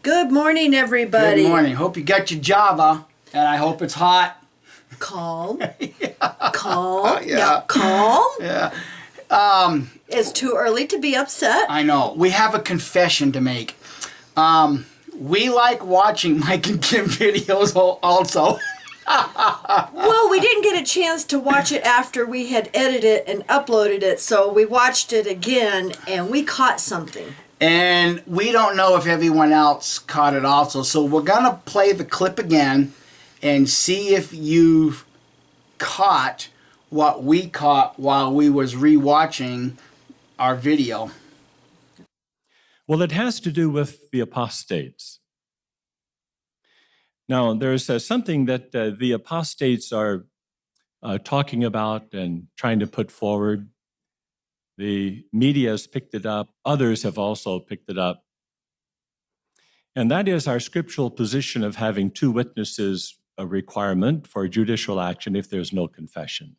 Good morning, everybody. Good morning. Hope you got your Java, and I hope it's hot. Calm. Yeah. Calm. Yeah. Calm. Yeah. It's too early to be upset. I know. We have a confession to make. We like watching Mike and Kim videos also. Well, we didn't get a chance to watch it after we had edited it and uploaded it, so we watched it again, and we caught something. And we don't know if everyone else caught it also. So we're going to play the clip again and see if you've caught what we caught while we was rewatching our video. Well, it has to do with the apostates. Now, there's something that the apostates are talking about and trying to put forward. The media has picked it up. Others have also picked it up. And that is our scriptural position of having two witnesses a requirement for judicial action if there's no confession.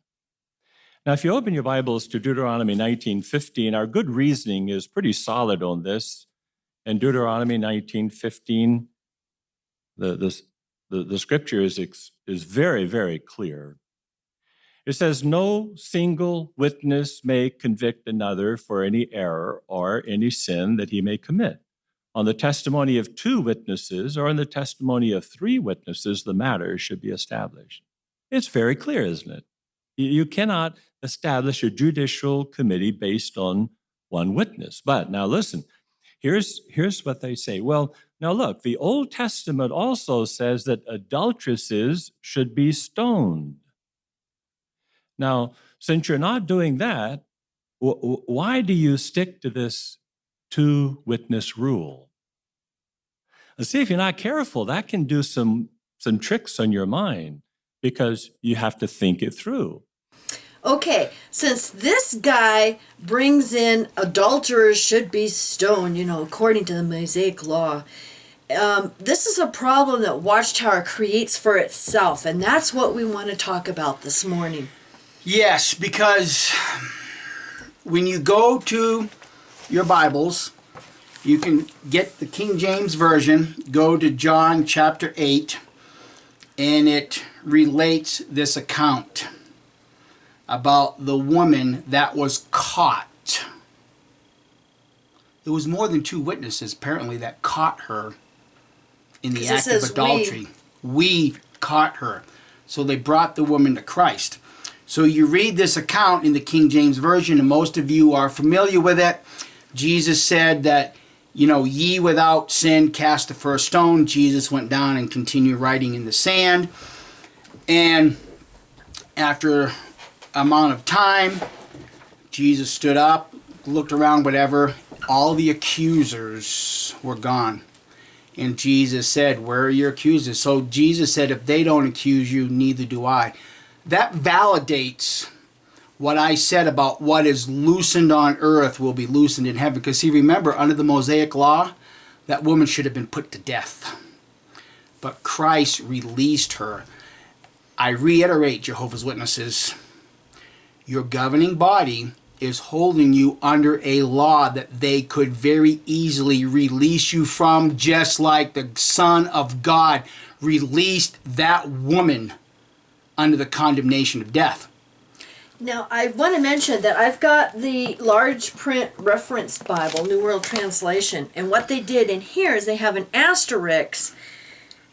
Now, if you open your Bibles to Deuteronomy 19:15, our good reasoning is pretty solid on this. In Deuteronomy 19:15, the scripture is very, very clear. It says, no single witness may convict another for any error or any sin that he may commit. On the testimony of two witnesses or on the testimony of three witnesses, the matter should be established. It's very clear, isn't it? You cannot establish a judicial committee based on one witness. But now listen, here's what they say. Well, now look, the Old Testament also says that adulteresses should be stoned. Now, since you're not doing that, why do you stick to this two-witness rule? And see, if you're not careful, that can do some tricks on your mind because you have to think it through. Okay, since this guy brings in adulterers should be stoned, according to the Mosaic law, this is a problem that Watchtower creates for itself, and that's what we want to talk about this morning. Yes, because when you go to your Bibles, you can get the King James Version, go to John chapter 8, and it relates this account about the woman that was caught. There was more than two witnesses, apparently, that caught her in the act of adultery. We caught her. So they brought the woman to Christ. So you read this account in the King James Version, and most of you are familiar with it. Jesus said that, ye without sin cast the first stone. Jesus went down and continued writing in the sand. And after amount of time, Jesus stood up, looked around, whatever. All the accusers were gone. And Jesus said, where are your accusers? So Jesus said, if they don't accuse you, neither do I. That validates what I said about what is loosened on earth will be loosened in heaven. Because see, remember, under the Mosaic law, that woman should have been put to death. But Christ released her. I reiterate, Jehovah's Witnesses, your governing body is holding you under a law that they could very easily release you from, just like the Son of God released that woman under the condemnation of death. Now, I want to mention that I've got the large print reference Bible, New World Translation, and what they did in here is they have an asterisk,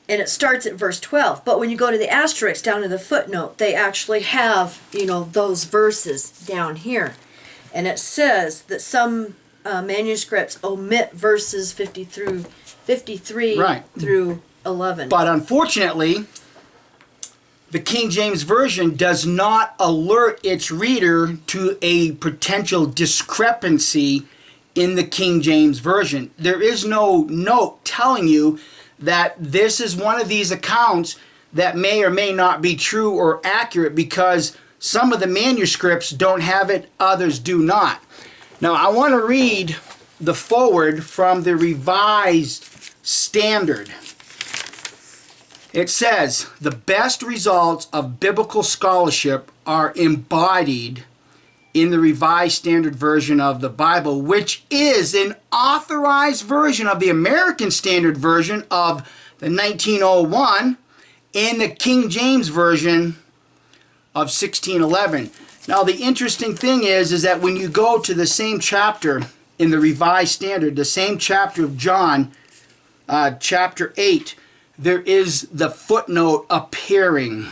and it starts at verse 12. But when you go to the asterisk down to the footnote, they actually have, those verses down here. And it says that some manuscripts omit verses 53 Right. through 11. But unfortunately, the King James Version does not alert its reader to a potential discrepancy in the King James Version. There is no note telling you that this is one of these accounts that may or may not be true or accurate, because some of the manuscripts don't have it, others do not. Now, I want to read the foreword from the Revised Standard. It says, the best results of biblical scholarship are embodied in the Revised Standard Version of the Bible, which is an authorized version of the American Standard Version of the 1901 and the King James Version of 1611. Now, the interesting thing is that when you go to the same chapter in the Revised Standard, the same chapter of John, chapter 8, there is the footnote appearing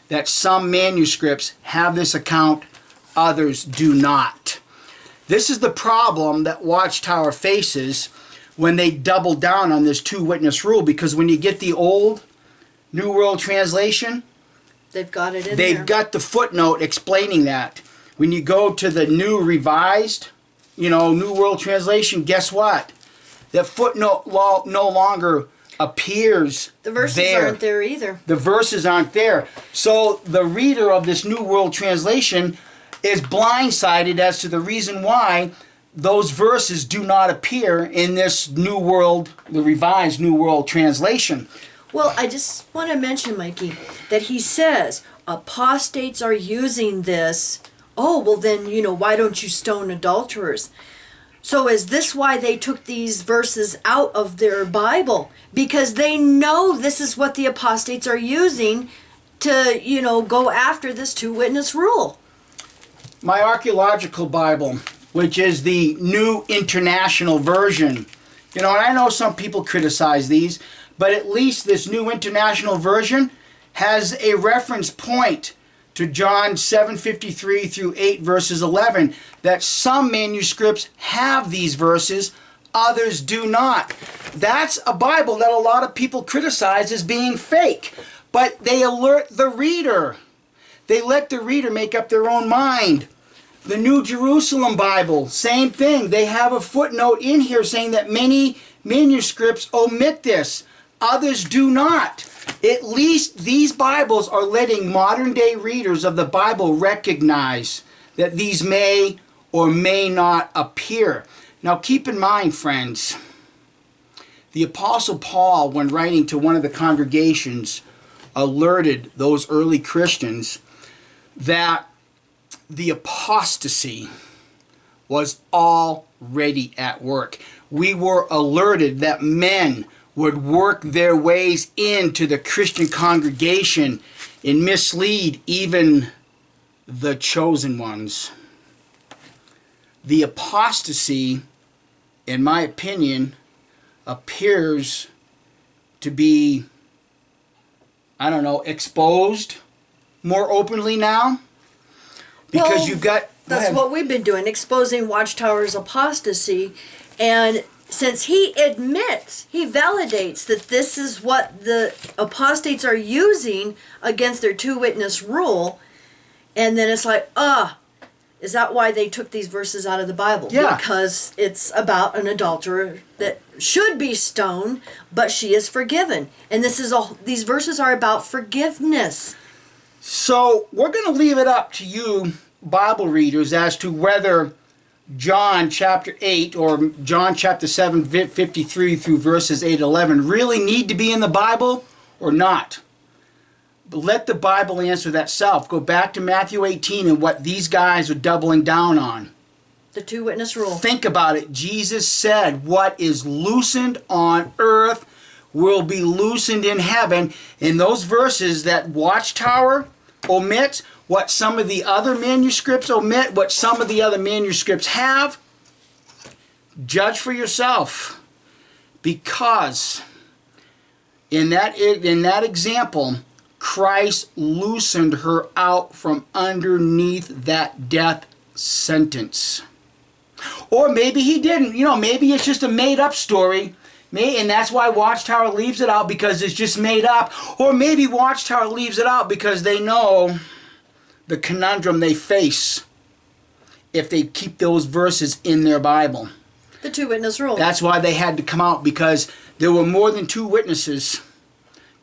that some manuscripts have this account, others do not. This is the problem that Watchtower faces when they double down on this two-witness rule, because when you get the old New World Translation, they've got it in there. They've got the footnote explaining that. When you go to the new revised, New World Translation, guess what? The footnote no longer appears there. The verses aren't there either. The verses aren't there. So the reader of this New World Translation is blindsided as to the reason why those verses do not appear in this New World, the Revised New World Translation. Well, I just want to mention, Mikey, that he says apostates are using this. Oh, well then, why don't you stone adulterers? So is this why they took these verses out of their Bible? Because they know this is what the apostates are using to, go after this two-witness rule. My archaeological Bible, which is the New International Version, and I know some people criticize these, but at least this New International Version has a reference point to John 7:53 through 8 verses 11, that some manuscripts have these verses, others do not. That's a Bible that a lot of people criticize as being fake, but they alert the reader. They let the reader make up their own mind. The New Jerusalem Bible, same thing. They have a footnote in here saying that many manuscripts omit this. Others do not. At least these Bibles are letting modern day readers of the Bible recognize that these may or may not appear. Now keep in mind, friends, the Apostle Paul, when writing to one of the congregations, alerted those early Christians that the apostasy was already at work. We were alerted that men would work their ways into the Christian congregation and mislead even the chosen ones. The apostasy, in my opinion, appears to be, exposed more openly now. Because you've got... That's what we've been doing, exposing Watchtower's apostasy. And since he admits, he validates that this is what the apostates are using against their two-witness rule, and then it's like, is that why they took these verses out of the Bible? Yeah. Because it's about an adulterer that should be stoned, but she is forgiven. And these verses are about forgiveness. So we're going to leave it up to you, Bible readers, as to whether John chapter 8 or John chapter 7, 53 through verses 8 11 really need to be in the Bible or not. But let the Bible answer that self. Go back to Matthew 18 and what these guys are doubling down on. The two-witness rule. Think about it. Jesus said, what is loosened on earth will be loosened in heaven. In those verses that Watchtower omits, what some of the other manuscripts omit, what some of the other manuscripts have, judge for yourself. Because in that example, Christ loosened her out from underneath that death sentence. Or maybe he didn't. Maybe it's just a made-up story. And that's why Watchtower leaves it out, because it's just made up. Or maybe Watchtower leaves it out because they know the conundrum they face if they keep those verses in their Bible. The two-witness rule. That's why they had to come out, because there were more than two witnesses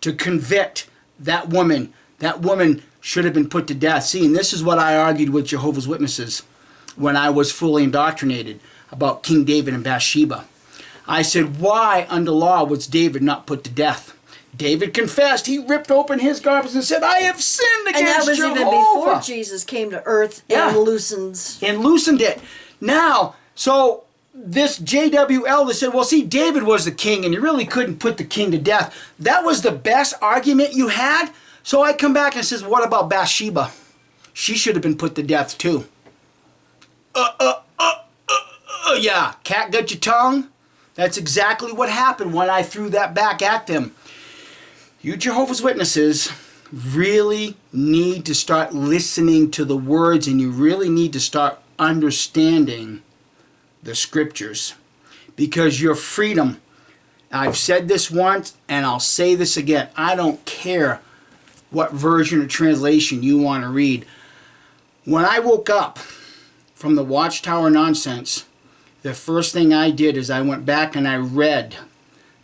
to convict that woman. That woman should have been put to death. See, and this is what I argued with Jehovah's Witnesses when I was fully indoctrinated about King David and Bathsheba. I said, why under law was David not put to death? David confessed. He ripped open his garments and said, I have sinned against Jehovah. And that was even before Jesus came to earth and loosened it. Now, so this J.W. Elder said, well, see, David was the king, and you really couldn't put the king to death. That was the best argument you had? So I come back and says, what about Bathsheba? She should have been put to death, too. Yeah, cat got your tongue? That's exactly what happened when I threw that back at them. You Jehovah's Witnesses really need to start listening to the words, and you really need to start understanding the scriptures, because your freedom, I've said this once and I'll say this again, I don't care what version or translation you want to read. When I woke up from the Watchtower nonsense, the first thing I did is I went back and I read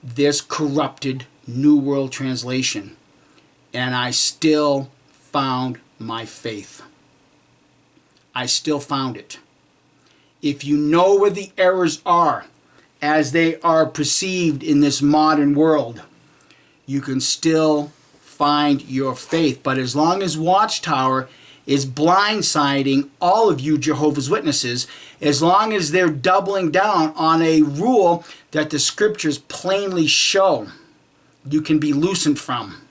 this corrupted New World Translation, and I still found my faith. I still found it. If you know where the errors are as they are perceived in this modern world, you can still find your faith. But as long as Watchtower is blindsiding all of you Jehovah's Witnesses, as long as they're doubling down on a rule that the scriptures plainly show you can be loosened from,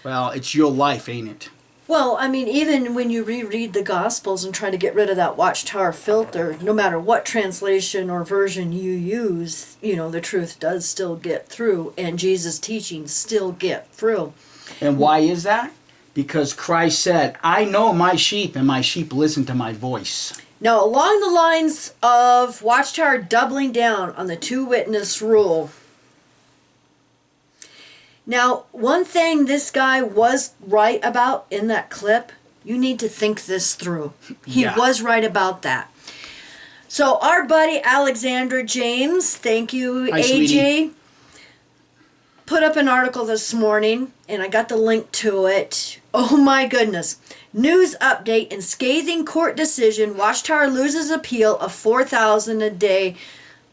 well, it's your life, ain't it? Well, I mean, even when you reread the Gospels and try to get rid of that Watchtower filter, no matter what translation or version you use, you know, the truth does still get through, and Jesus' teachings still get through. And why is that? Because Christ said, I know my sheep, and my sheep listen to my voice. Now, along the lines of Watchtower doubling down on the two-witness rule, now, one thing this guy was right about in that clip, you need to think this through. He was right about that. So our buddy Alexandra James, thank you, Hi, AJ, sweetie, put up an article this morning, and I got the link to it. Oh my goodness. News update and scathing court decision. Watchtower loses appeal of $4,000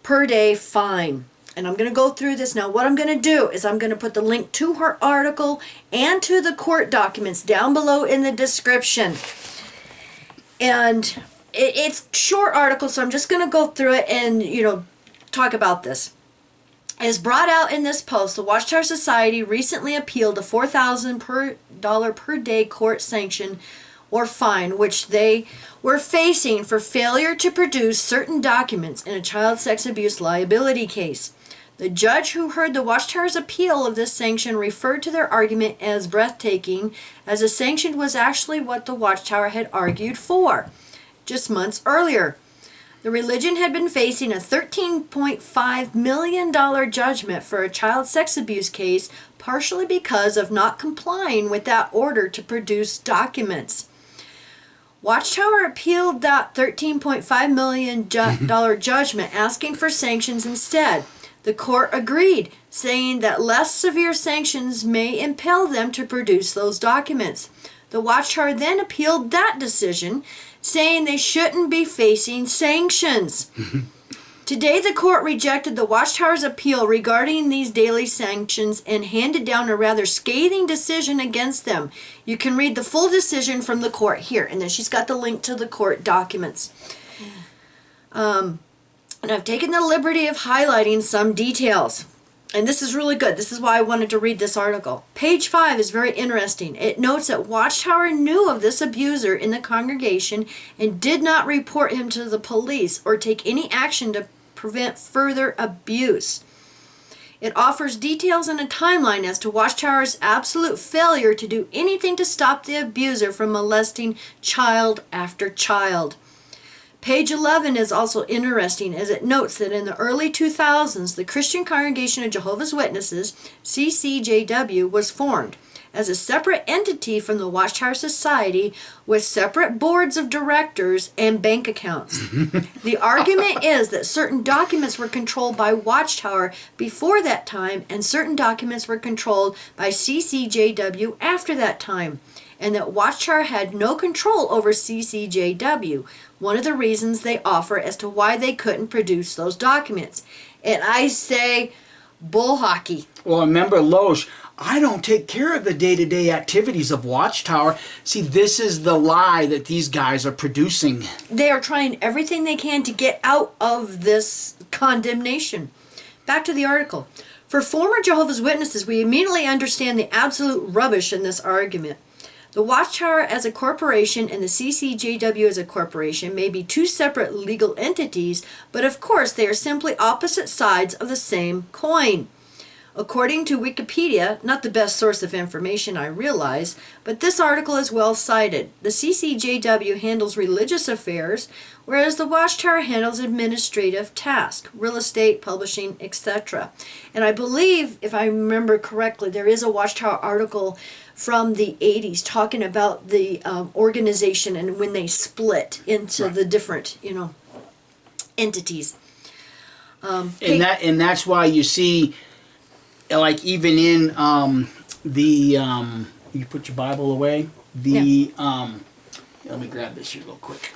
per day fine. And I'm going to go through this. Now, what I'm going to do is I'm going to put the link to her article and to the court documents down below in the description. And it's a short article, so I'm just going to go through it and, you know, talk about this. As brought out in this post, the Watchtower Society recently appealed a $4,000 per day court sanction or fine, which they were facing for failure to produce certain documents in a child sex abuse liability case. The judge who heard the Watchtower's appeal of this sanction referred to their argument as breathtaking, as the sanction was actually what the Watchtower had argued for just months earlier. The religion had been facing a $13.5 million judgment for a child sex abuse case, partially because of not complying with that order to produce documents. Watchtower appealed that $13.5 million judgment, asking for sanctions instead. The court agreed, saying that less severe sanctions may impel them to produce those documents. The Watchtower then appealed that decision, saying they shouldn't be facing sanctions. Today, the court rejected the Watchtower's appeal regarding these daily sanctions and handed down a rather scathing decision against them. You can read the full decision from the court here, and then she's got the link to the court documents. And I've taken the liberty of highlighting some details. And this is really good. This is why I wanted to read this article. Page 5 is very interesting. It notes that Watchtower knew of this abuser in the congregation and did not report him to the police or take any action to prevent further abuse. It offers details and a timeline as to Watchtower's absolute failure to do anything to stop the abuser from molesting child after child. Page 11 is also interesting, as it notes that in the early 2000s, the Christian Congregation of Jehovah's Witnesses, CCJW, was formed as a separate entity from the Watchtower Society with separate boards of directors and bank accounts. The argument is that certain documents were controlled by Watchtower before that time, and certain documents were controlled by CCJW after that time, and that Watchtower had no control over CCJW. One of the reasons they offer as to why they couldn't produce those documents. And I say, bull hockey. Well, remember, Loesch, I don't take care of the day-to-day activities of Watchtower. See, this is the lie that these guys are producing. They are trying everything they can to get out of this condemnation. Back to the article. For former Jehovah's Witnesses, we immediately understand the absolute rubbish in this argument. The Watchtower as a corporation and the CCJW as a corporation may be two separate legal entities, but of course they are simply opposite sides of the same coin. According to Wikipedia, not the best source of information, I realize, but this article is well cited. The CCJW handles religious affairs, whereas the Watchtower handles administrative tasks, real estate, publishing, etc. And I believe, if I remember correctly, there is a Watchtower article from the 80s talking about the organization and when they split into the different, entities. And that's why you see, like, even in you put your Bible away, let me grab this here real quick.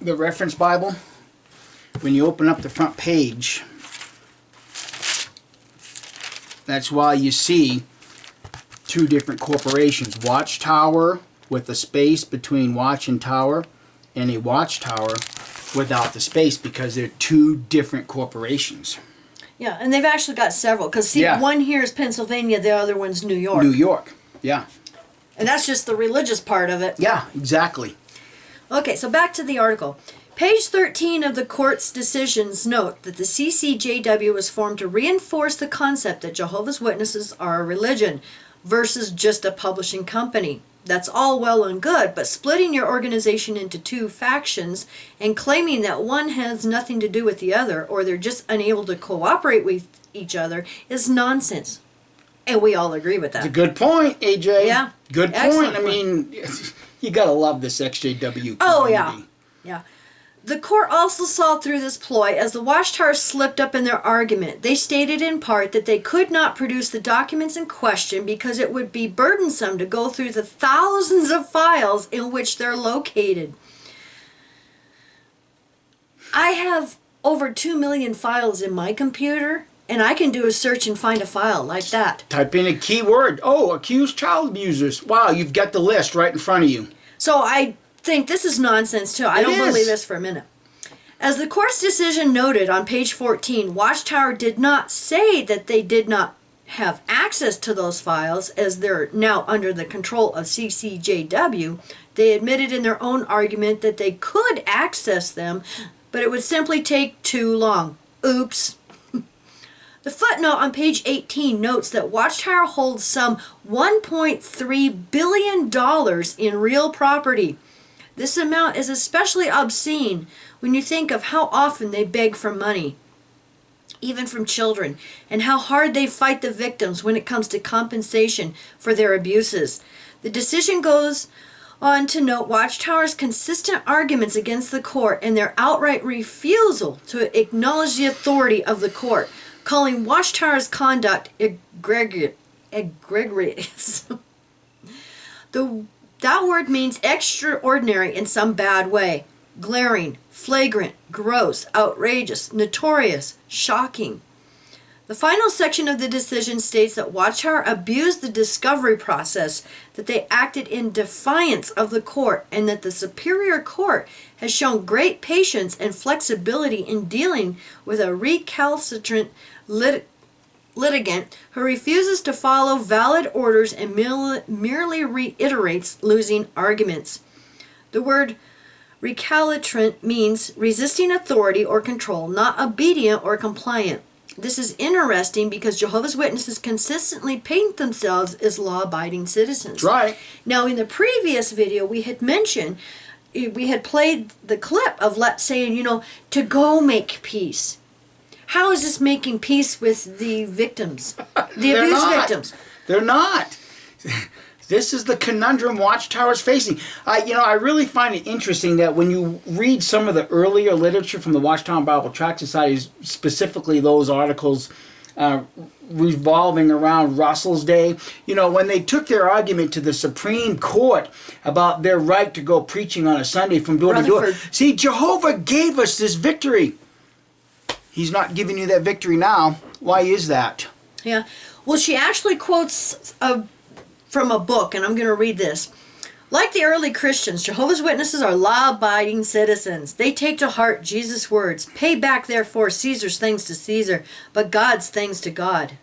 The reference Bible, when you open up the front page, that's why you see two different corporations. Watchtower with a space between watch and tower, and a Watchtower without the space, because they're two different corporations. Yeah, and they've actually got several, because one here is Pennsylvania, the other one's New York. New York, yeah. And that's just the religious part of it. Yeah, exactly. Okay, so back to the article. Page 13 of the court's decisions note that the CCJW was formed to reinforce the concept that Jehovah's Witnesses are a religion versus just a publishing company. That's all well and good, but splitting your organization into two factions and claiming that one has nothing to do with the other, or they're just unable to cooperate with each other, is nonsense. And we all agree with that. It's a good point, AJ. Yeah. Good Excellent point. I mean, you gotta love this XJW community. Oh, yeah. Yeah. The court also saw through this ploy as the Watchtower slipped up in their argument. They stated in part that they could not produce the documents in question because it would be burdensome to go through the thousands of files in which they're located. I have over 2 million files in my computer, and I can do a search and find a file like that. Type in a keyword. Oh, accused child abusers. Wow, you've got the list right in front of you. So I think this is nonsense too. I don't believe this for a minute. As the court's decision noted on page 14, Watchtower did not say that they did not have access to those files as they're now under the control of CCJW. They admitted in their own argument that they could access them, but it would simply take too long. Oops. The footnote on page 18 notes that Watchtower holds some $1.3 billion in real property. This amount is especially obscene when you think of how often they beg for money, even from children, and how hard they fight the victims when it comes to compensation for their abuses. The decision goes on to note Watchtower's consistent arguments against the court and their outright refusal to acknowledge the authority of the court, calling Watchtower's conduct egregious. That word means extraordinary in some bad way. Glaring, flagrant, gross, outrageous, notorious, shocking. The final section of the decision states that Watchtower abused the discovery process, that they acted in defiance of the court, and that the Superior Court has shown great patience and flexibility in dealing with a recalcitrant litigant who refuses to follow valid orders and merely reiterates losing arguments. The word recalcitrant means resisting authority or control, not obedient or compliant. This is interesting because Jehovah's Witnesses consistently paint themselves as law-abiding citizens. Right. Now, in the previous video, we had mentioned, we had played the clip of saying, to go make peace. How is this making peace with the victims, the abuse victims? They're not. This is the conundrum Watchtower's facing. I really find it interesting that when you read some of the earlier literature from the Watchtower Bible Tract Society, specifically those articles revolving around Russell's day, when they took their argument to the Supreme Court about their right to go preaching on a Sunday from door to door. See, Jehovah gave us this victory. He's not giving you that victory now. Why is that? Yeah. Well, she actually quotes from a book, and I'm going to read this. Like the early Christians, Jehovah's Witnesses are law-abiding citizens. They take to heart Jesus' words, "Pay back, therefore, Caesar's things to Caesar, but God's things to God."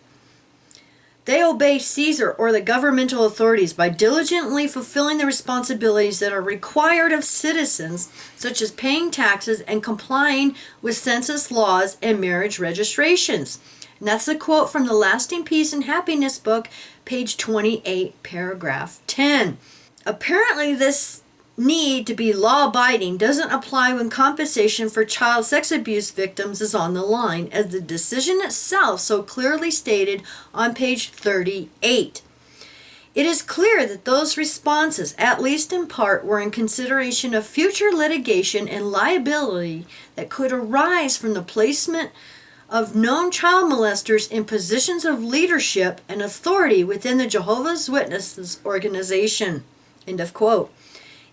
They obey Caesar or the governmental authorities by diligently fulfilling the responsibilities that are required of citizens, such as paying taxes and complying with census laws and marriage registrations. And that's a quote from the Lasting Peace and Happiness book, page 28, paragraph 10. Apparently, this need to be law-abiding doesn't apply when compensation for child sex abuse victims is on the line, as the decision itself so clearly stated on page 38. It is clear that those responses, at least in part, were in consideration of future litigation and liability that could arise from the placement of known child molesters in positions of leadership and authority within the Jehovah's Witnesses organization. End of quote.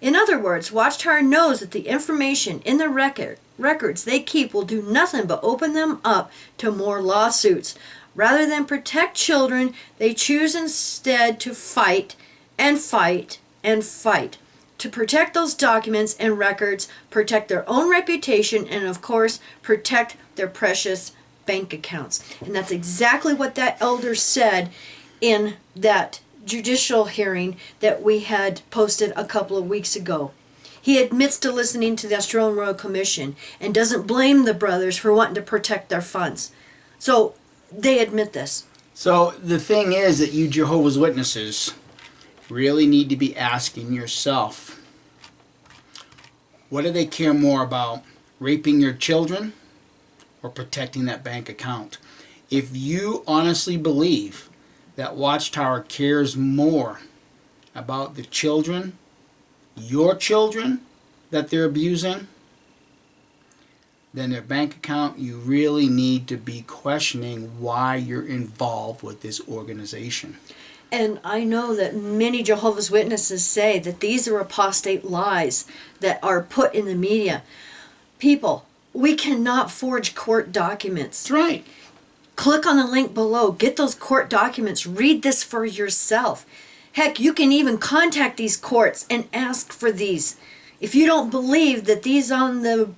In other words, Watchtower knows that the information in the records they keep will do nothing but open them up to more lawsuits. Rather than protect children, they choose instead to fight and fight and fight. To protect those documents and records, protect their own reputation, and of course, protect their precious bank accounts. And that's exactly what that elder said in that judicial hearing that we had posted a couple of weeks ago. He admits to listening to the Australian Royal Commission and doesn't blame the brothers for wanting to protect their funds. So they admit this. So the thing is that you Jehovah's Witnesses really need to be asking yourself, what do they care more about? Raping your children or protecting that bank account? If you honestly believe that Watchtower cares more about the children, your children, that they're abusing, than their bank account, you really need to be questioning why you're involved with this organization. And I know that many Jehovah's Witnesses say that these are apostate lies that are put in the media. People, we cannot forge court documents. That's right. Click on the link below. Get those court documents. Read this for yourself. Heck, you can even contact these courts and ask for these. If you don't believe that these on the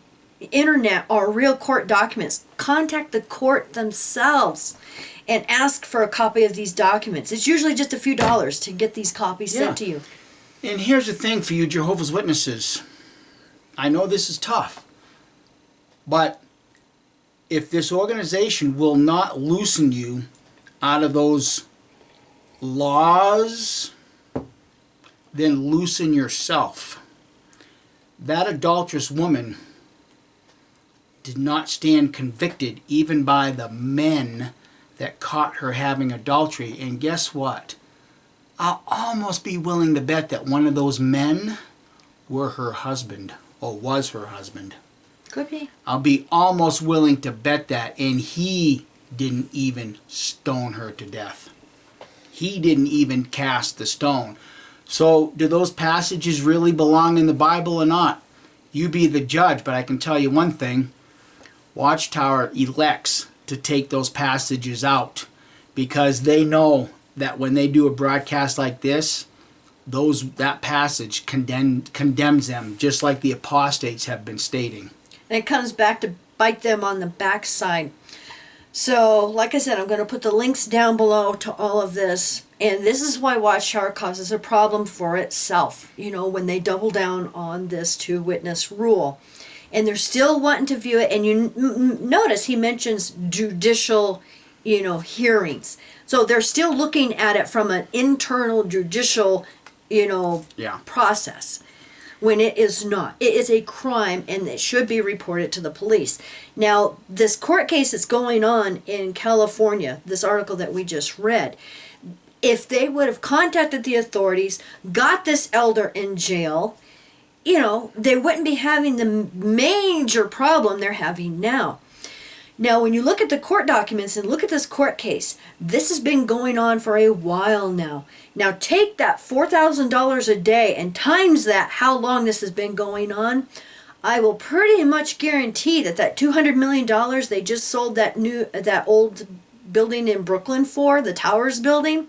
internet are real court documents, contact the court themselves and ask for a copy of these documents. It's usually just a few dollars to get these copies sent to you. And here's the thing for you Jehovah's Witnesses. I know this is tough, but if this organization will not loosen you out of those laws, then loosen yourself. That adulterous woman did not stand convicted even by the men that caught her having adultery. And guess what? I'll almost be willing to bet that one of those men were her husband, or was her husband. Could be. I'll be almost willing to bet that. And he didn't even stone her to death. He didn't even cast the stone. So do those passages really belong in the Bible or not? You be the judge, but I can tell you one thing. Watchtower elects to take those passages out because they know that when they do a broadcast like this, that passage condemns them, just like the apostates have been stating. And it comes back to bite them on the backside. So, like I said, I'm going to put the links down below to all of this. And this is why Watchtower causes a problem for itself, when they double down on this two-witness rule. And they're still wanting to view it. And you notice he mentions judicial, hearings. So they're still looking at it from an internal judicial, process. When it is not. It is a crime and it should be reported to the police. Now, this court case that's going on in California, this article that we just read, if they would have contacted the authorities, got this elder in jail, they wouldn't be having the major problem they're having now. Now, when you look at the court documents and look at this court case, this has been going on for a while now. Now, take that $4,000 a day and times that how long this has been going on. I will pretty much guarantee that $200 million they just sold that old building in Brooklyn for, the Towers building,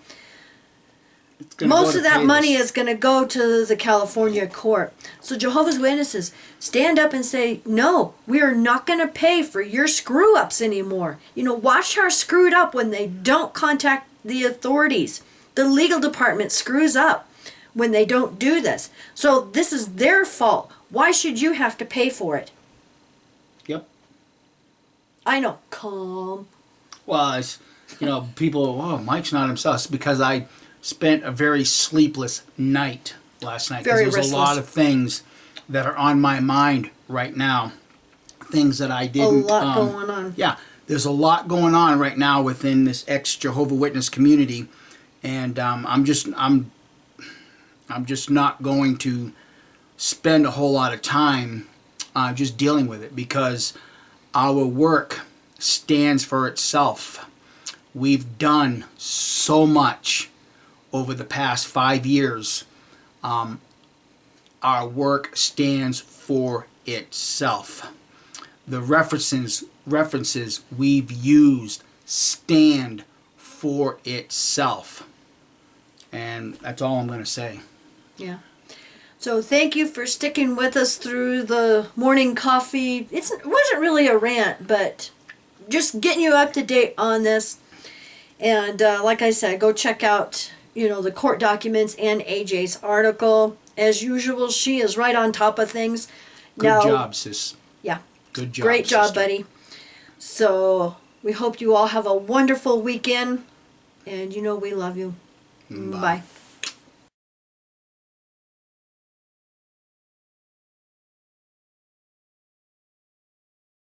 It's gonna go most to of that pay money this. is going to go to the California court. So Jehovah's Witnesses, stand up and say, no, we are not going to pay for your screw-ups anymore. You know, Watchtower screwed up when they don't contact the authorities. The legal department screws up when they don't do this. So this is their fault. Why should you have to pay for it? Yep. I know. Calm. Well, it's, people, oh, Mike's not himself. It's because I spent a very sleepless night last night. Very There's restless. a lot of things that are on my mind right now. Things that I didn't. A lot going on. Yeah, there's a lot going on right now within this ex-Jehovah Witness community, and I'm just not going to spend a whole lot of time just dealing with it, because our work stands for itself. We've done so much over the past 5 years. Our work stands for itself. The references we've used stand for itself. And that's all I'm going to say. Yeah. So thank you for sticking with us through the morning coffee. It wasn't really a rant, but just getting you up to date on this. And like I said, go check out, the court documents and AJ's article. As usual, she is right on top of things. Good job, sis. Yeah. Good job. Great job, sister. buddy. So we hope you all have a wonderful weekend. And we love you. Bye. Bye.